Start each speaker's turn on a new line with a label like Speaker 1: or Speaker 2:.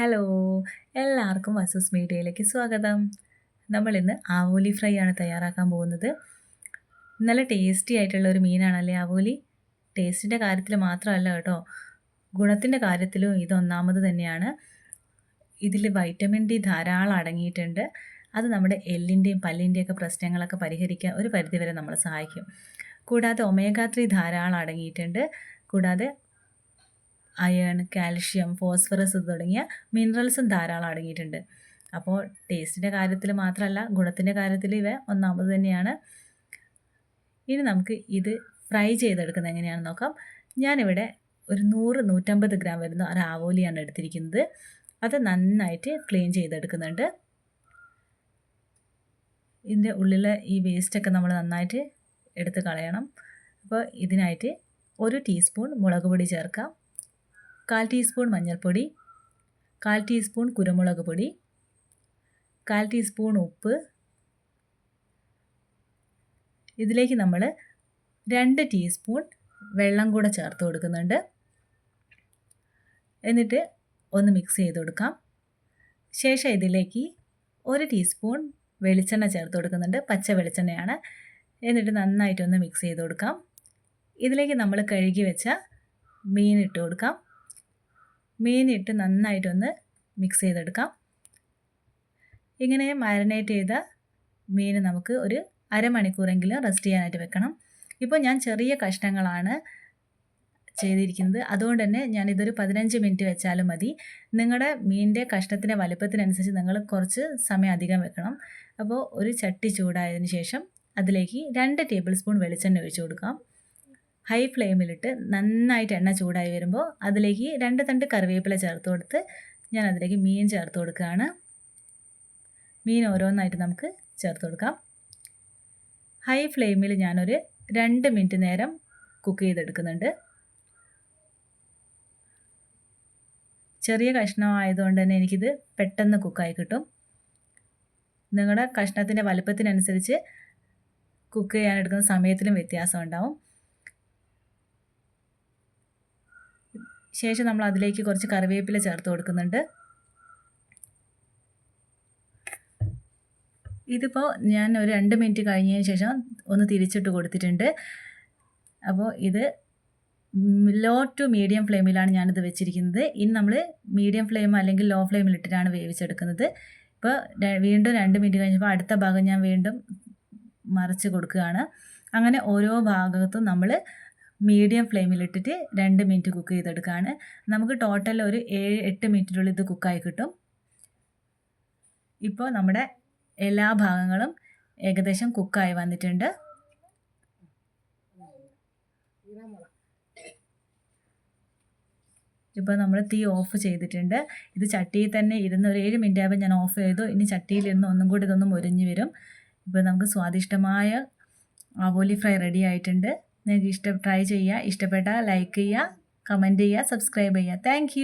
Speaker 1: Hello, എല്ലാവർക്കും വസൂസ് മീഡിയയിലേക്ക് സ്വാഗതം. നമ്മളിന്ന് ആവോലി ഫ്രൈ ആണ് തയ്യാറാക്കാൻ പോകുന്നത്. നല്ല ടേസ്റ്റി ആയിട്ടുള്ള ഒരു മീനാണല്ലേ ആവോലി. ടേസ്റ്റിൻ്റെ കാര്യത്തിൽ മാത്രമല്ല കേട്ടോ, ഗുണത്തിൻ്റെ കാര്യത്തിലും ഇതൊന്നാമത് തന്നെയാണ്. ഇതിൽ വൈറ്റമിൻ ഡി ധാരാളം അടങ്ങിയിട്ടുണ്ട്. അത് നമ്മുടെ എല്ലിൻ്റെയും പല്ലിൻ്റെയൊക്കെ പ്രശ്നങ്ങളൊക്കെ പരിഹരിക്കാൻ ഒരു പരിധിവരെ നമ്മളെ സഹായിക്കും. കൂടാതെ ഒമേഗ 3 ധാരാളം അടങ്ങിയിട്ടുണ്ട്. കൂടാതെ അയൺ, കാൽഷ്യം, ഫോസ്ഫറസ് തുടങ്ങിയ മിനറൽസും ധാരാളം അടങ്ങിയിട്ടുണ്ട്. അപ്പോൾ ടേസ്റ്റിൻ്റെ കാര്യത്തിൽ മാത്രമല്ല, ഗുണത്തിൻ്റെ കാര്യത്തിൽ ഇവ ഒന്നാമത് തന്നെയാണ്. ഇനി നമുക്ക് ഇത് ഫ്രൈ ചെയ്തെടുക്കുന്നത് എങ്ങനെയാണെന്ന് നോക്കാം. ഞാനിവിടെ ഒരു 100-150 ഗ്രാം വരുന്ന ഒരു ആവോലിയാണ് എടുത്തിരിക്കുന്നത്. അത് നന്നായിട്ട് ക്ലീൻ ചെയ്തെടുക്കുന്നുണ്ട്. ഇതിൻ്റെ ഉള്ളിലെ ഈ വേസ്റ്റൊക്കെ നമ്മൾ നന്നായിട്ട് എടുത്ത് കളയണം. അപ്പോൾ ഇതിനായിട്ട് 1 ടീസ്പൂൺ മുളക് പൊടി ചേർക്കാം, 1/4 ടീസ്പൂൺ മഞ്ഞൾപ്പൊടി, 1/4 ടീസ്പൂൺ കുരുമുളക് പൊടി, 1/4 ടീസ്പൂൺ ഉപ്പ്. ഇതിലേക്ക് നമ്മൾ 2 ടീസ്പൂൺ വെള്ളം കൂടെ ചേർത്ത് കൊടുക്കുന്നുണ്ട്. എന്നിട്ട് ഒന്ന് മിക്സ് ചെയ്ത് കൊടുക്കാം. ശേഷം ഇതിലേക്ക് 1 ടീസ്പൂൺ വെളിച്ചെണ്ണ ചേർത്ത് കൊടുക്കുന്നുണ്ട്, പച്ച വെളിച്ചെണ്ണയാണ്. എന്നിട്ട് നന്നായിട്ടൊന്ന് മിക്സ് ചെയ്ത് കൊടുക്കാം. ഇതിലേക്ക് നമ്മൾ കഴുകി വെച്ച മീൻ ഇട്ട് കൊടുക്കാം. മീനിട്ട് നന്നായിട്ടൊന്ന് മിക്സ് ചെയ്തെടുക്കാം. ഇങ്ങനെ മാരിനേറ്റ് ചെയ്ത മീൻ നമുക്ക് ഒരു അരമണിക്കൂറെങ്കിലും റെസ്റ്റ് ചെയ്യാനായിട്ട് വെക്കണം. ഇപ്പോൾ ഞാൻ ചെറിയ കഷ്ണങ്ങളാണ് ചെയ്തിരിക്കുന്നത്, അതുകൊണ്ട് തന്നെ ഞാനിതൊരു 15 മിനിറ്റ് വെച്ചാലും മതി. നിങ്ങളുടെ മീനിൻ്റെ കഷ്ണത്തിൻ്റെ വലുപ്പത്തിനനുസരിച്ച് നിങ്ങൾ കുറച്ച് സമയം അധികം വെക്കണം. അപ്പോൾ ഒരു ചട്ടി ചൂടായതിന് ശേഷം അതിലേക്ക് 2 ടേബിൾ സ്പൂൺ വെളിച്ചെണ്ണ ഒഴിച്ച് കൊടുക്കാം. ഹൈ ഫ്ലെയിമിലിട്ട് നന്നായിട്ട് എണ്ണ ചൂടായി വരുമ്പോൾ അതിലേക്ക് 2 തണ്ട് കറിവേപ്പില ചേർത്ത് കൊടുത്ത് ഞാൻ അതിലേക്ക് മീൻ ചേർത്ത് കൊടുക്കുകയാണ്. മീൻ ഓരോന്നായിട്ട് നമുക്ക് ചേർത്ത് കൊടുക്കാം. ഹൈ ഫ്ലെയിമിൽ ഞാനൊരു 2 മിനിറ്റ് നേരം കുക്ക് ചെയ്തെടുക്കുന്നുണ്ട്. ചെറിയ കഷ്ണമായതുകൊണ്ട് തന്നെ എനിക്കിത് പെട്ടെന്ന് കുക്കായി കിട്ടും. നിങ്ങളുടെ കഷ്ണത്തിൻ്റെ വലുപ്പത്തിനനുസരിച്ച് കുക്ക് ചെയ്യാനെടുക്കുന്ന സമയത്തിലും വ്യത്യാസം ഉണ്ടാവും. ശേഷം നമ്മൾ അതിലേക്ക് കുറച്ച് കറിവേപ്പില ചേർത്ത് കൊടുക്കുന്നുണ്ട്. ഇതിപ്പോൾ ഞാൻ ഒരു 2 മിനിറ്റ് കഴിഞ്ഞതിന് ശേഷം ഒന്ന് തിരിച്ചിട്ട് കൊടുത്തിട്ടുണ്ട്. അപ്പോൾ ഇത് ലോ ടു മീഡിയം ഫ്ലെയിമിലാണ് ഞാനിത് വെച്ചിരിക്കുന്നത്. ഇനി നമ്മൾ മീഡിയം ഫ്ലെയിം അല്ലെങ്കിൽ ലോ ഫ്ലെയിമിലിട്ടിട്ടാണ് വേവിച്ചെടുക്കുന്നത്. ഇപ്പോൾ വീണ്ടും 2 മിനിറ്റ് കഴിഞ്ഞപ്പോൾ അടുത്ത ഭാഗം ഞാൻ വീണ്ടും മറിച്ച് കൊടുക്കുകയാണ്. അങ്ങനെ ഓരോ ഭാഗത്തും നമ്മൾ മീഡിയം ഫ്ലെയിമിലിട്ടിട്ട് 2 മിനിറ്റ് കുക്ക് ചെയ്തെടുക്കുകയാണ്. നമുക്ക് ടോട്ടൽ ഒരു 7-8 മിനിറ്റിനുള്ളിൽ ഇത് കുക്കായി കിട്ടും. ഇപ്പോൾ നമ്മുടെ എല്ലാ ഭാഗങ്ങളും ഏകദേശം കുക്കായി വന്നിട്ടുണ്ട്. ഇപ്പോൾ നമ്മൾ തീ ഓഫ് ചെയ്തിട്ടുണ്ട്. ഇത് ചട്ടിയിൽ തന്നെ ഇരുന്ന് ഒരു 7 മിനിറ്റ് ആയപ്പോൾ ഞാൻ ഓഫ് ചെയ്തു. ഇനി ചട്ടിയിലിരുന്ന് ഒന്നും കൂടി ഇതൊന്ന് മുരിഞ്ഞ് വരും. ഇപ്പോൾ നമുക്ക് സ്വാദിഷ്ടമായ ആവോലി ഫ്രൈ റെഡി ആയിട്ടുണ്ട്. നിങ്ങൾക്ക് ട്രൈ ചെയ്യുക. ഇഷ്ടപ്പെട്ടാൽ ലൈക്ക് ചെയ്യുക, കമൻറ്റ് ചെയ്യുക, സബ്സ്ക്രൈബ് ചെയ്യുക. താങ്ക്